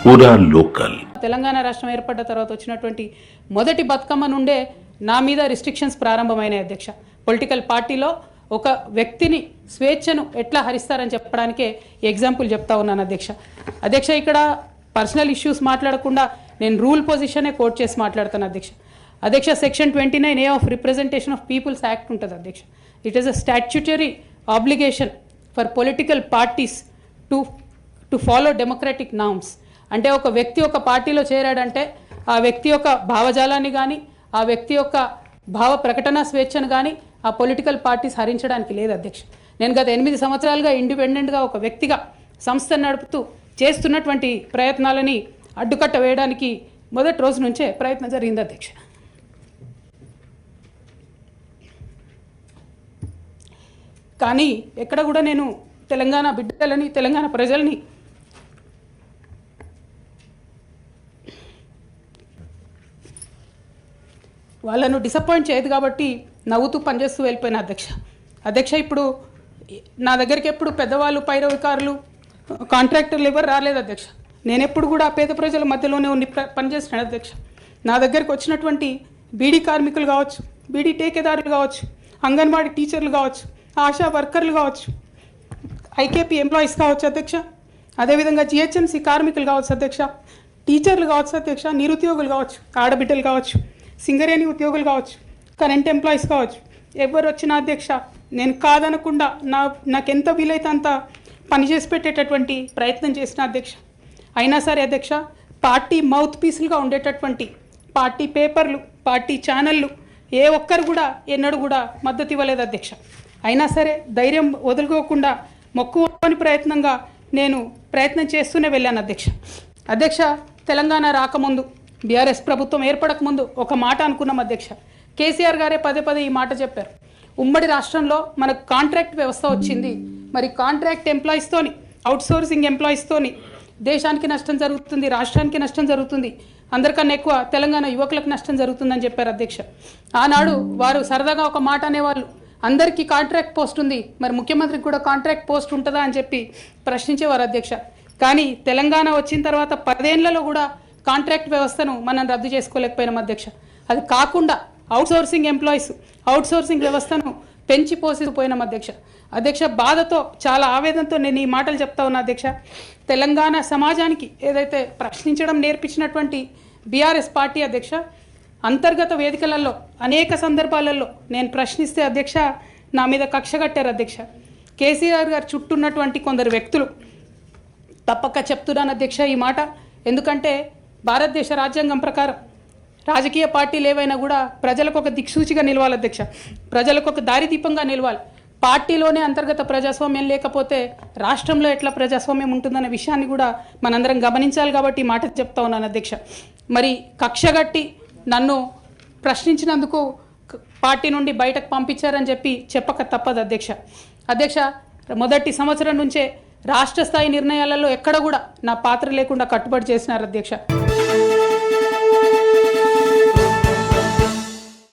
పూరా లోకల్. తెలంగాణ రాష్ట్రం ఏర్పడ్డ తర్వాత వచ్చినటువంటి మొదటి బతుకమ్మ నుండే నా మీద రిస్ట్రిక్షన్స్ ప్రారంభమైనాయి అధ్యక్ష. పొలిటికల్ పార్టీలో ఒక వ్యక్తిని స్వేచ్ఛను ఎట్లా హరిస్తారని చెప్పడానికే ఎగ్జాంపుల్ చెప్తా ఉన్నాను అధ్యక్ష. అధ్యక్ష, ఇక్కడ పర్సనల్ ఇష్యూస్ మాట్లాడకుండా నేను రూల్ పొజిషనే కోట్ చేసి మాట్లాడతాను అధ్యక్ష. అధ్యక్ష, section 29A of representation of people's act ఉంటుంది అధ్యక్ష. It is a statutory obligation for political parties to follow democratic norms. అంటే ఒక వ్యక్తి ఒక పార్టీలో చేరాడంటే ఆ వ్యక్తి యొక్క భావజాలాన్ని కానీ ఆ వ్యక్తి యొక్క భావ ప్రకటన స్వేచ్ఛను కానీ ఆ పొలిటికల్ పార్టీస్ హరించడానికి లేదు అధ్యక్ష. నేను గత 8 సంవత్సరాలుగా ఇండిపెండెంట్గా ఒక వ్యక్తిగా సంస్థ నడుపుతూ చేస్తున్నటువంటి ప్రయత్నాలని అడ్డుకట్ట వేయడానికి మొదటి రోజు నుంచే ప్రయత్నం జరిగింది అధ్యక్ష. కానీ ఎక్కడ కూడా నేను తెలంగాణ బిడ్డలని తెలంగాణ ప్రజల్ని వాళ్ళను డిసప్పాయింట్ చేయదు కాబట్టి నవ్వుతూ పనిచేస్తూ వెళ్ళిపోయిన అధ్యక్ష. ఇప్పుడు నా దగ్గరికి ఎప్పుడు పెద్దవాళ్ళు పైరవికారులు కాంట్రాక్టర్లు ఎవరు రాలేదు అధ్యక్ష. నేను ఎప్పుడు కూడా పేద ప్రజల మధ్యలోనే ఉండి పనిచేస్తున్నాను అధ్యక్ష. నా దగ్గరికి వచ్చినటువంటి బీడీ కార్మికులు కావచ్చు, బీడీ టేకేదారులు కావచ్చు, అంగన్వాడీ టీచర్లు కావచ్చు, ఆశా వర్కర్లు కావచ్చు, ఐకేపీ ఎంప్లాయీస్ కావచ్చు అధ్యక్ష, అదేవిధంగా జిహెచ్ఎంసీ కార్మికులు కావచ్చు అధ్యక్ష, టీచర్లు కావచ్చు అధ్యక్ష, నిరుద్యోగులు కావచ్చు, ఆడబిడ్డలు కావచ్చు, సింగరేణి ఉద్యోగులు కావచ్చు, కరెంట్ ఎంప్లాయీస్ కావచ్చు, ఎవరు వచ్చినా అధ్యక్ష నేను కాదనకుండా నాకెంత వీలైతే అంత పనిచేసి పెట్టేటటువంటి ప్రయత్నం చేసిన అధ్యక్ష. అయినా సరే అధ్యక్ష, పార్టీ మౌత్ పీసులుగా ఉండేటటువంటి పార్టీ పేపర్లు, పార్టీ ఛానళ్ళు ఏ ఒక్కరు కూడా ఎన్నడూ కూడా మద్దతు ఇవ్వలేదు అధ్యక్ష. అయినా సరే ధైర్యం వదులుకోకుండా మొక్కువని ప్రయత్నంగా నేను ప్రయత్నం చేస్తూనే వెళ్ళాను అధ్యక్ష. తెలంగాణ రాకముందు బీఆర్ఎస్ ప్రభుత్వం ఏర్పడకముందు ఒక మాట అనుకున్నాం అధ్యక్ష. కేసీఆర్ గారే పదే ఈ మాట చెప్పారు. ఉమ్మడి రాష్ట్రంలో మనకు కాంట్రాక్ట్ వ్యవస్థ వచ్చింది, మరి కాంట్రాక్ట్ ఎంప్లాయీస్తోని అవుట్సోర్సింగ్ ఎంప్లాయీస్తోని దేశానికి నష్టం జరుగుతుంది, రాష్ట్రానికి నష్టం జరుగుతుంది, అందరికన్నా ఎక్కువ తెలంగాణ యువకులకు నష్టం జరుగుతుందని చెప్పారు అధ్యక్ష. ఆనాడు వారు సరదాగా ఒక మాట అనేవాళ్ళు, అందరికీ కాంట్రాక్ట్ పోస్ట్ ఉంది, మరి ముఖ్యమంత్రికి కూడా కాంట్రాక్ట్ పోస్ట్ ఉంటుందా అని చెప్పి ప్రశ్నించేవారు అధ్యక్ష. కానీ తెలంగాణ వచ్చిన తర్వాత 10 ఏళ్లలో కూడా కాంట్రాక్ట్ వ్యవస్థను మనం రద్దు చేసుకోలేకపోయినాం అధ్యక్ష. అది కాకుండా అవుట్సోర్సింగ్ ఎంప్లాయీస్, అవుట్సోర్సింగ్ వ్యవస్థను పెంచి పోసిపోయినాం అధ్యక్ష. బాధతో చాలా ఆవేదనతో నేను ఈ మాటలు చెప్తా ఉన్నా అధ్యక్ష. తెలంగాణ సమాజానికి ఏదైతే ప్రశ్నించడం నేర్పించినటువంటి బీఆర్ఎస్ పార్టీ అధ్యక్ష, అంతర్గత వేదికలలో అనేక సందర్భాలలో నేను ప్రశ్నిస్తే అధ్యక్ష నా మీద కక్ష కట్టారు అధ్యక్ష. కేసీఆర్ గారు చుట్టూన్నటువంటి కొందరు వ్యక్తులు తప్పక చెప్తున్నాను అధ్యక్ష ఈ మాట. ఎందుకంటే భారతదేశ రాజ్యాంగం ప్రకారం రాజకీయ పార్టీలు ఏవైనా కూడా ప్రజలకు ఒక దిక్సూచిగా నిలవాలి అధ్యక్ష, ప్రజలకు ఒక దారిదీపంగా నిలవాలి. పార్టీలోనే అంతర్గత ప్రజాస్వామ్యం లేకపోతే రాష్ట్రంలో ఎట్లా ప్రజాస్వామ్యం ఉంటుందనే విషయాన్ని కూడా మనందరం గమనించాలి కాబట్టి ఈ మాట చెప్తా ఉన్నాను అధ్యక్ష. మరి కక్షగట్టి నన్ను ప్రశ్నించినందుకు పార్టీ నుండి బయటకు పంపించారని చెప్పక తప్పదు అధ్యక్ష. మొదటి సంవత్సరం నుంచే రాష్ట్ర స్థాయి నిర్ణయాలలో ఎక్కడ కూడా నా పాత్ర లేకుండా కట్టుబడి చేసినారు అధ్యక్ష.